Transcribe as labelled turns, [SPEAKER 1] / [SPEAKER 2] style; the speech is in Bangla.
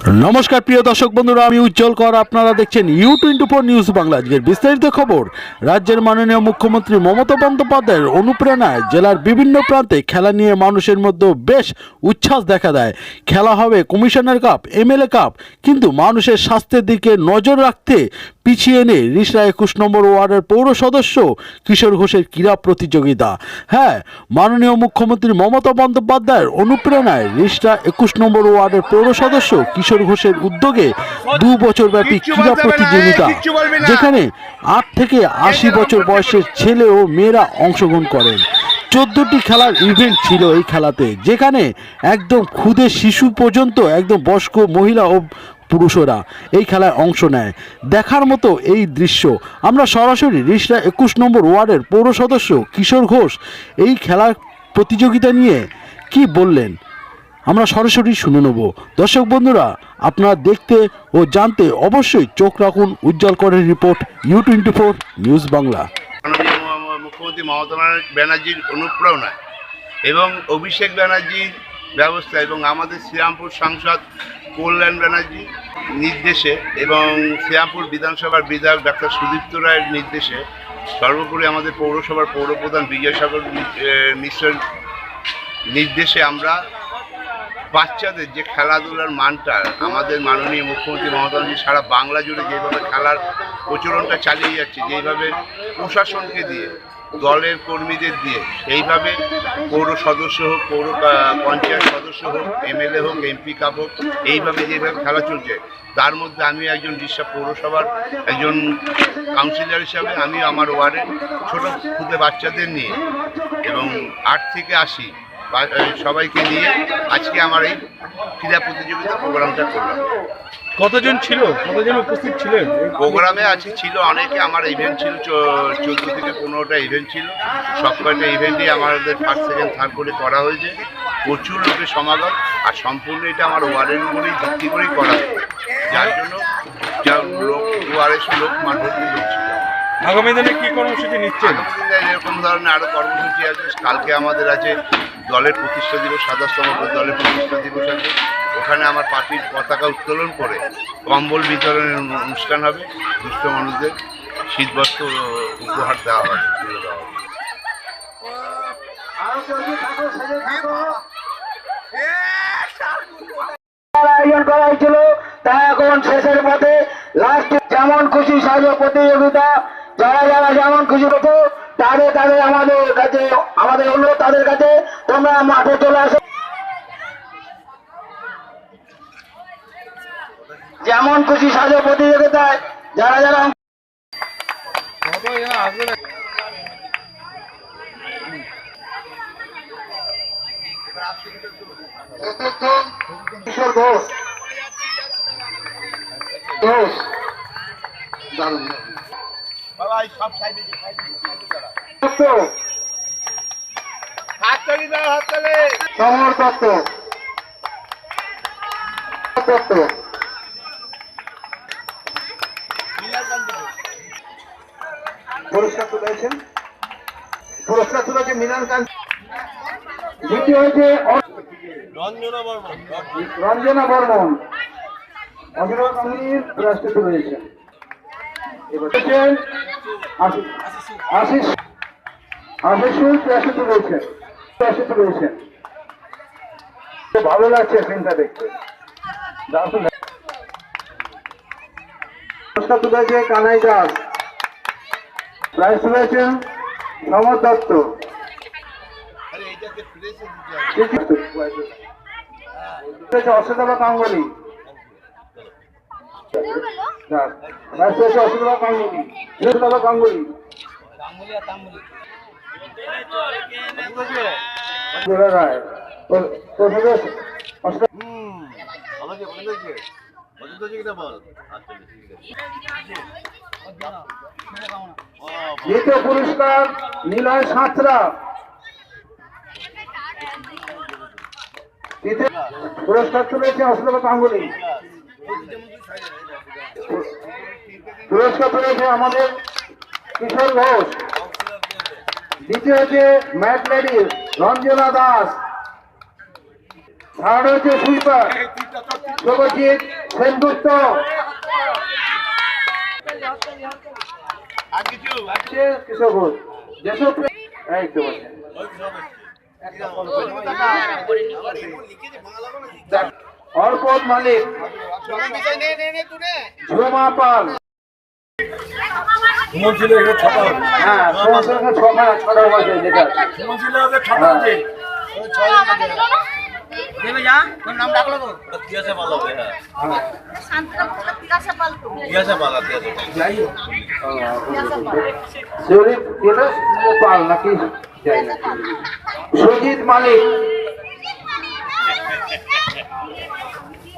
[SPEAKER 1] নমস্কার প্রিয় দর্শক বন্ধুরা, আমি উজ্জ্বল কর। আপনারা দেখছেন U24 নিউজ বাংলা। আজকের বিস্তারিত খবর। রাজ্যের মাননীয় মুখ্যমন্ত্রী মমতা বন্দ্যোপাধ্যায়ের অনুপ্রেরণায় জেলার বিভিন্ন প্রান্তে খেলা নিয়ে মানুষের মধ্যে বেশ উচ্ছ্বাস দেখা দেয়। খেলা হবে কমিশনার কাপ, MLA কাপ, কিন্তু মানুষের স্বাস্থ্যের দিকে নজর রাখতে পিছিয়ে এনে রিষড়া 21 নম্বর ওয়ার্ডের পৌর সদস্য কিশোর ঘোষের ক্রীড়া প্রতিযোগিতা। হ্যাঁ, মাননীয় মুখ্যমন্ত্রী মমতা বন্দ্যোপাধ্যায়ের অনুপ্রেরণায় রিষড়া 21 নম্বর ওয়ার্ডের পৌর সদস্য কিশোর ঘোষের উদ্যোগে 2 বছর ব্যাপী ক্রীড়া প্রতিযোগিতা, যেখানে 8 থেকে 80 বছর বয়সের ছেলে ও মেয়েরা অংশগ্রহণ করেন। 14টি খেলার ইভেন্ট ছিল এই খেলাতে, যেখানে একদম ক্ষুদে শিশু পর্যন্ত একদম বয়স্ক মহিলা ও পুরুষরা এই খেলায় অংশ নেয়। দেখার মতো এই দৃশ্য। আমরা সরাসরি রিষড়া 21 নম্বর ওয়ার্ডের পৌর সদস্য কিশোর ঘোষ এই খেলার প্রতিযোগিতা নিয়ে কি বললেন আমরা সরাসরি শুনে নেব। দর্শক বন্ধুরা, আপনারা দেখতে ও জানতে অবশ্যই চোখ রাখুন উজ্জ্বল করের রিপোর্ট U24 নিউজ বাংলা।
[SPEAKER 2] মুখ্যমন্ত্রী মমতা ব্যানার্জির অনুপ্রেরণায় এবং অভিষেক ব্যানার্জির ব্যবস্থা এবং আমাদের শ্রীরামপুর সাংসদ কল্যাণ ব্যানার্জি নির্দেশে এবং শ্রীরামপুর বিধানসভার বিধায়ক ডাক্তার সুদীপ্ত রায়ের নির্দেশে, সর্বোপরি আমাদের পৌরসভার পৌরপ্রধান বিজয়সাগর মিশ্রের নির্দেশে আমরা বাচ্চাদের যে খেলাধুলার মানটা আমাদের মাননীয় মুখ্যমন্ত্রী মমতা ব্যানার্জি সারা বাংলা জুড়ে যেভাবে খেলার প্রচলনটা চালিয়ে যাচ্ছে, যেইভাবে প্রশাসনকে দিয়ে, দলের কর্মীদের দিয়ে, সেইভাবে পৌর সদস্য হোক, পৌর পঞ্চায়েত সদস্য হোক, MLA হোক, MP কাপ হোক, এইভাবে যেভাবে খেলা চলছে, তার মধ্যে আমি একজন রিষড়া পৌরসভার একজন কাউন্সিলর হিসাবে আমি আমার ওয়ার্ডের ছোটো ক্ষুদে বাচ্চাদের নিয়ে এবং 8 থেকে 80 সবাইকে নিয়ে আজকে আমার এই ক্রীড়া প্রতিযোগিতা প্রোগ্রামটা করলাম।
[SPEAKER 1] কতজন উপস্থিত ছিলেন
[SPEAKER 2] প্রোগ্রামে? আজকে ছিল অনেকে। আমার ইভেন্ট ছিল 14 থেকে 15টা ইভেন্ট ছিল। সব কয়টা ইভেন্টই আমাদের ফার্স্ট সেকেন্ড থার্ড করে করা হয়েছে। প্রচুর লোকের সমাগম, আর সম্পূর্ণ এটা আমার ওয়ার্ডের উপরেই ভিত্তি করেই করা হয়েছে, যার জন্য যা লোক 200 লোক মাঠভর্তি লোক ছিল।
[SPEAKER 1] আগামী দিনে কি কর্মসূচি নিচ্ছেন?
[SPEAKER 2] আগামী দিনে এরকম ধরনের আরও কর্মসূচি আছে। কালকে আমাদের আছে দলের প্রতিষ্ঠা দিবস, 27তম দলের প্রতিষ্ঠা দিবস আছে। ওখানে আমার পার্টির পতাকা উত্তোলন করে কম্বল বিতরণের অনুষ্ঠান হবে। দুস্থ মানুষদের শীতবস্ত্র উপহার দেওয়া হবে, তুলে দেওয়া হবে।
[SPEAKER 3] আয়োজন করা হয়েছিল তা এখন শেষের পথে। লাস্ট যেমন খুশি সাজ প্রতিযোগিতা, যারা যারা যেমন খুশি হতো তাদের আমাদের কাছে, আমাদের অনুরোধ তাদের কাছে, তোমরা মাঠে চলে আসো। যেমন খুশি সাজ প্রতিযোগিতায় যারা যারা কিশোর ঘোষ সমর দত্ত পুরস্কার তুলেছেন। পুরস্কার তুলেছে মিনাল কান্ত। দ্বিতীয় হয়েছে রঞ্জনা বর্মন, অভিনব কাহিনীর পুরস্কার তুলেছেন। আশিস তুলেছেন। খুব ভালো লাগছে ফিল্মটা দেখতে। পুরস্কার তুলেছে কানাই দাস, প্রাইজ তুলেছেন সমর দত্ত। অসুবিধা গাঙ্গুলি, অসুবিধা গাঙ্গুলি, রায় দ্বিতীয় পুরস্কার নিলয় সাঁতরা। পুরস্কার তুলেছে অসুবিধা গাঙ্গুলি। পুরস্কার তুলেছে আমাদের কিশোর ঘোষ। দ্বিতীয় হচ্ছে ম্যাট লেডি রঞ্জনা দাস। থার্ড হচ্ছে সুইপার শুভজিৎ সেনগুপ্ত,
[SPEAKER 2] আর কিছু
[SPEAKER 3] কিশোর ঘোষ, যশোপ্রিয়া, এই তো বসে। অর্পণ মালিক, ঝুমা পাল, হ্যাঁ তোমার সঙ্গে ছটা বসে যেটা
[SPEAKER 4] দেবে যা তোর নাম ডাকলো তো
[SPEAKER 3] যাই শরীফ পাল নাকি যাই না সুজিত মালিক,